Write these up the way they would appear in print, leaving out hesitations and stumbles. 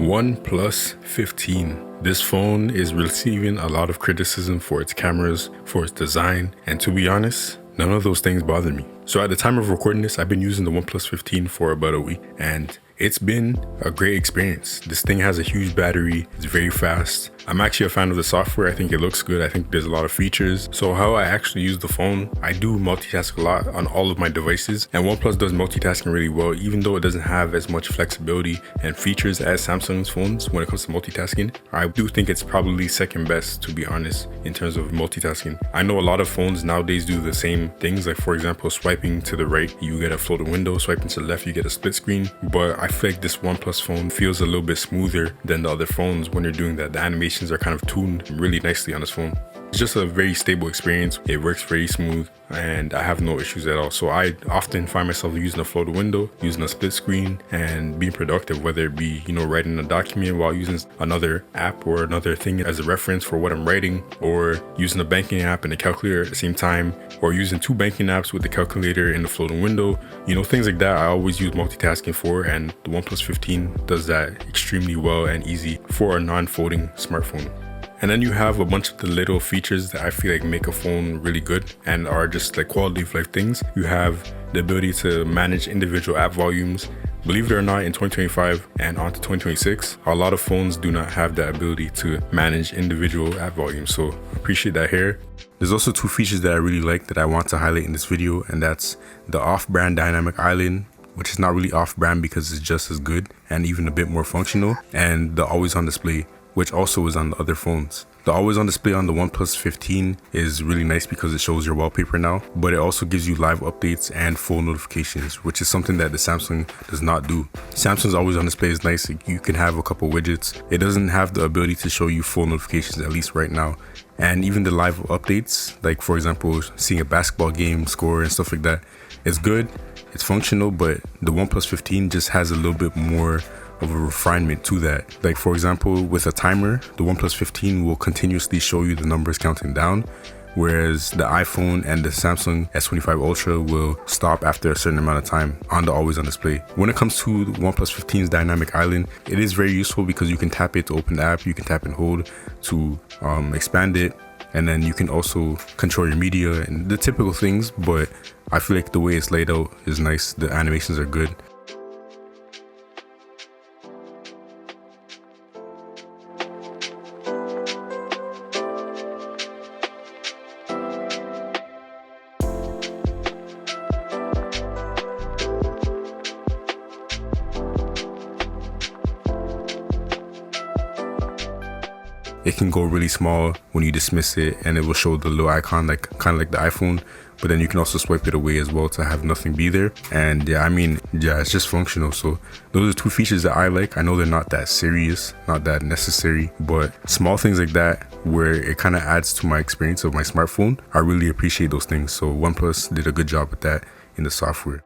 OnePlus 15. This phone is receiving a lot of criticism for its cameras, for its design, and to be honest, none of those things bother me. So at the time of recording this, I've been using the OnePlus 15 for about a week, and it's been a great experience. This thing has a huge battery, it's very fast. I'm actually a fan of the software. I think it looks good. I think there's a lot of features. So how I actually use the phone, I do multitask a lot on all of my devices, and OnePlus does multitasking really well, even though it doesn't have as much flexibility and features as Samsung's phones when it comes to multitasking. I do think it's probably second best, to be honest, in terms of multitasking. I know a lot of phones nowadays do the same things, like for example, swiping to the right, you get a floating window, swiping to the left, you get a split screen. But I feel like this OnePlus phone feels a little bit smoother than the other phones when you're doing that. The animations are kind of tuned really nicely on this phone. It's just a very stable experience. It works very smooth and I have no issues at all. So I often find myself using a floating window, using a split screen, and being productive, whether it be, writing a document while using another app or another thing as a reference for what I'm writing, or using a banking app and a calculator at the same time, or using two banking apps with the calculator in the floating window. Things like that I always use multitasking for, and the OnePlus 15 does that extremely well and easy for a non-folding smartphone. And then you have a bunch of the little features that I feel like make a phone really good and are just like quality of life things. You have the ability to manage individual app volumes. Believe it or not, in 2025 and on to 2026, a lot of phones do not have that ability to manage individual app volumes. So appreciate that here. There's also two features that I really like that I want to highlight in this video, and that's the off-brand dynamic island, which is not really off-brand because it's just as good and even a bit more functional, and the always-on display, which also is on the other phones. The always on display on the OnePlus 15 is really nice because it shows your wallpaper now, but it also gives you live updates and full notifications, which is something that the Samsung does not do. Samsung's always on display is nice. You can have a couple widgets. It doesn't have the ability to show you full notifications, at least right now. And even the live updates, like for example, seeing a basketball game score and stuff like that, it's good, it's functional, but the OnePlus 15 just has a little bit more of a refinement to that. Like for example, with a timer, the OnePlus 15 will continuously show you the numbers counting down, whereas the iPhone and the Samsung S25 Ultra will stop after a certain amount of time on the always on display. When it comes to the OnePlus 15's dynamic island, it is very useful because you can tap it to open the app, you can tap and hold to expand it, and then you can also control your media and the typical things, but I feel like the way it's laid out is nice. The animations are good. It can go really small when you dismiss it, and it will show the little icon kind of like the iPhone, but then you can also swipe it away as well to have nothing be there. And yeah, it's just functional. So those are two features that I like. I know they're not that serious, not that necessary, but small things like that where it kind of adds to my experience of my smartphone, I really appreciate those things. So OnePlus did a good job with that in the software.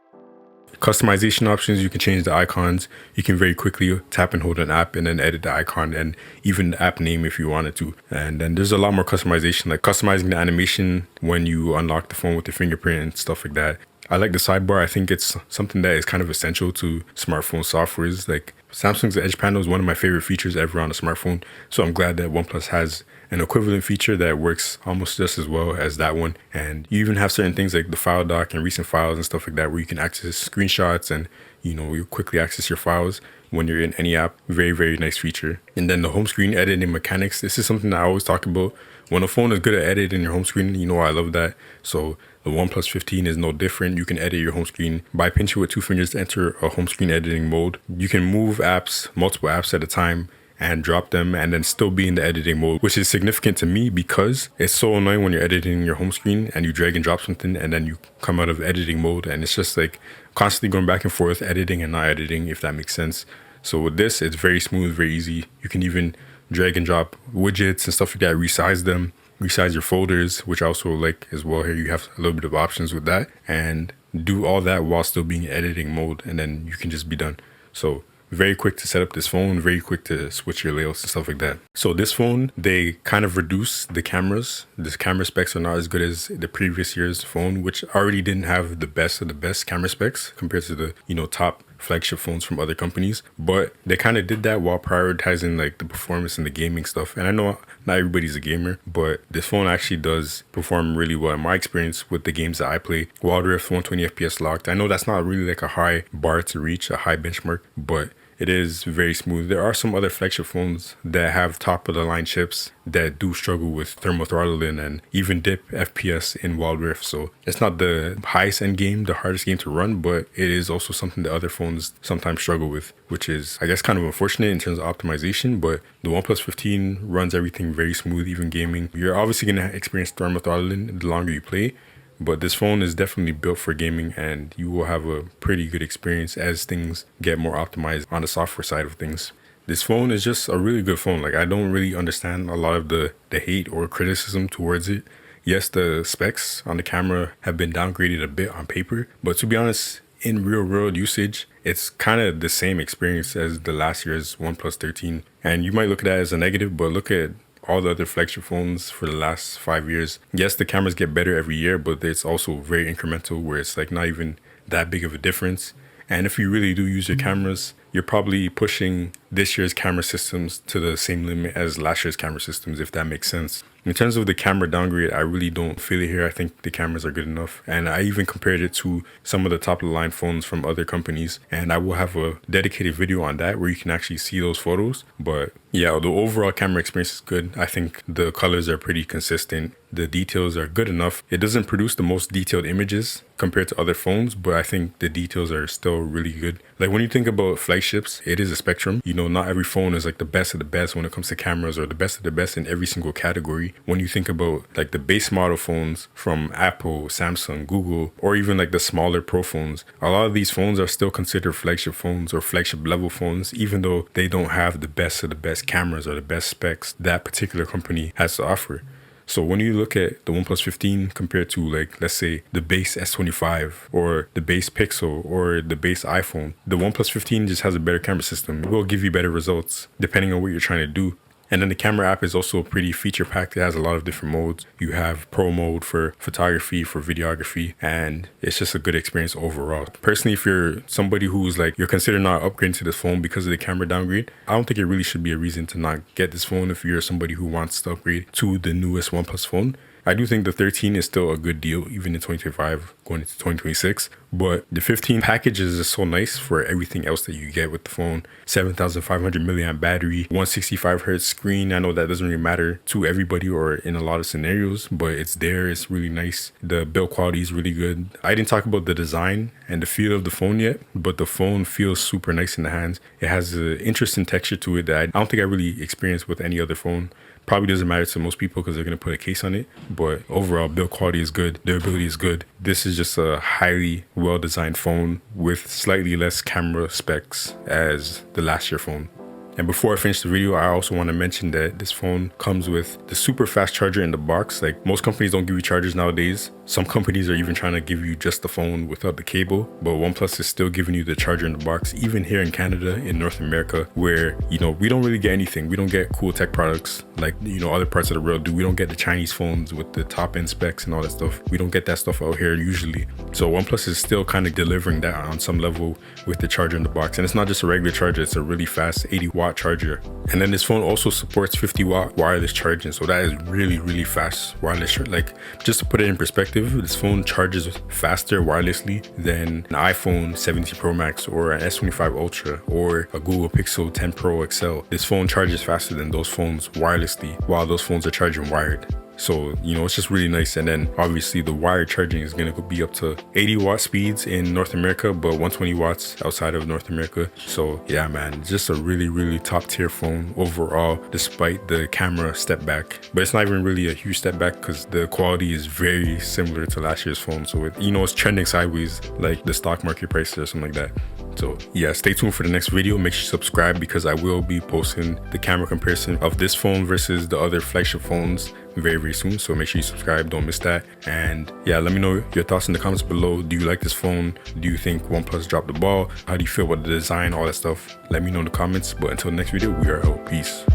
Customization options, you can change the icons. You can very quickly tap and hold an app and then edit the icon and even the app name if you wanted to. And then there's a lot more customization, like customizing the animation when you unlock the phone with your fingerprint and stuff like that. I like the sidebar. I think it's something that is kind of essential to smartphone softwares. Like Samsung's Edge panel is one of my favorite features ever on a smartphone. So I'm glad that OnePlus has an equivalent feature that works almost just as well as that one. And you even have certain things like the file dock and recent files and stuff like that where you can access screenshots and you quickly access your files when you're in any app. Very, very nice feature. And then the home screen editing mechanics. This is something that I always talk about. When a phone is good at editing your home screen, I love that. So the OnePlus 15 is no different. You can edit your home screen by pinching with two fingers to enter a home screen editing mode. You can move apps, multiple apps at a time, and drop them and then still be in the editing mode, which is significant to me because it's so annoying when you're editing your home screen and you drag and drop something and then you come out of editing mode and it's just like constantly going back and forth, editing and not editing, if that makes sense. So with this, it's very smooth, very easy. You can even drag and drop widgets and stuff like that, resize them, resize your folders, which I also like as well. Here you have a little bit of options with that, and do all that while still being in editing mode, and then you can just be done. So very quick to set up this phone, very quick to switch your layouts and stuff like that. So this phone, they kind of reduce the cameras. The camera specs are not as good as the previous year's phone, which already didn't have the best of the best camera specs compared to the, top flagship phones from other companies, but they kind of did that while prioritizing like the performance and the gaming stuff. And I know not everybody's a gamer, but this phone actually does perform really well in my experience with the games that I play. Wild Rift 120 FPS locked. I know that's not really like a high bar to reach, a high benchmark, but it is very smooth. There are some other flagship phones that have top of the line chips that do struggle with thermal throttling and even dip FPS in Wild Rift. So it's not the highest end game, the hardest game to run, but it is also something that other phones sometimes struggle with, which is, I guess, kind of unfortunate in terms of optimization. But the OnePlus 15 runs everything very smooth, even gaming. You're obviously going to experience thermal throttling the longer you play, but this phone is definitely built for gaming, and you will have a pretty good experience as things get more optimized on the software side of things. This phone is just a really good phone. Like, I don't really understand a lot of the hate or criticism towards it. Yes, the specs on the camera have been downgraded a bit on paper, but to be honest, in real world usage, it's kind of the same experience as the last year's OnePlus 13. And you might look at that as a negative, but look at all the other flagship phones for the last 5 years. Yes, the cameras get better every year, but it's also very incremental where it's like not even that big of a difference. And if you really do use your cameras, you're probably pushing this year's camera systems to the same limit as last year's camera systems, if that makes sense. In terms of the camera downgrade, I really don't feel it here. I think the cameras are good enough. And I even compared it to some of the top of the line phones from other companies. And I will have a dedicated video on that where you can actually see those photos. But yeah, the overall camera experience is good. I think the colors are pretty consistent. The details are good enough. It doesn't produce the most detailed images compared to other phones, but I think the details are still really good. Like when you think about flagships, it is a spectrum. You know, not every phone is like the best of the best when it comes to cameras or the best of the best in every single category. When you think about like the base model phones from Apple, Samsung, Google, or even like the smaller Pro phones, a lot of these phones are still considered flagship phones or flagship level phones, even though they don't have the best of the best cameras or the best specs that particular company has to offer. So when you look at the OnePlus 15 compared to, like, let's say the base S25 or the base Pixel or the base iPhone, the OnePlus 15 just has a better camera system. It will give you better results depending on what you're trying to do. And then the camera app is also pretty feature packed. It has a lot of different modes. You have pro mode for photography, for videography, and it's just a good experience overall. Personally, if you're somebody who's like, you're considering not upgrading to this phone because of the camera downgrade, I don't think it really should be a reason to not get this phone if you're somebody who wants to upgrade to the newest OnePlus phone. I do think the 13 is still a good deal, even in 2025, going into 2026. But the 15 packages is so nice for everything else that you get with the phone. 7,500 milliamp battery, 165 hertz screen. I know that doesn't really matter to everybody or in a lot of scenarios, but it's there. It's really nice. The build quality is really good. I didn't talk about the design and the feel of the phone yet, but the phone feels super nice in the hands. It has an interesting texture to it that I don't think I really experienced with any other phone. Probably doesn't matter to most people because they're going to put a case on it, but overall build quality is good, durability is good. This is just a highly well-designed phone with slightly less camera specs as the last year phone. And before I finish the video, I also want to mention that this phone comes with the super fast charger in the box. Like, most companies don't give you chargers nowadays. Some companies are even trying to give you just the phone without the cable, but OnePlus is still giving you the charger in the box, even here in Canada, in North America, where, you know, we don't really get anything. We don't get cool tech products like, you know, other parts of the world do. We don't get the Chinese phones with the top end specs and all that stuff. We don't get that stuff out here usually. So OnePlus is still kind of delivering that on some level with the charger in the box. And it's not just a regular charger, it's a really fast 80-watt charger. And then this phone also supports 50-watt wireless charging. So that is really, really fast wireless. Like, just to put it in perspective, this phone charges faster wirelessly than an iPhone 17 Pro Max or an S25 Ultra or a Google Pixel 10 Pro XL. This phone charges faster than those phones wirelessly, while those phones are charging wired. So, you know, it's just really nice. And then obviously the wired charging is going to be up to 80-watt speeds in North America, but 120 watts outside of North America. So yeah, man, just a really, really top tier phone overall, despite the camera step back. But it's not even really a huge step back because the quality is very similar to last year's phone. So it, you know, it's trending sideways like the stock market price or something like that. So yeah, stay tuned for the next video. Make sure you subscribe because I will be posting the camera comparison of this phone versus the other flagship phones very, very soon. So make sure you subscribe, don't miss that. And yeah, let me know your thoughts in the comments below. Do you like this phone? Do you think OnePlus dropped the ball? How do you feel about the design, all that stuff? Let me know in the comments. But until the next video, we are out. Peace.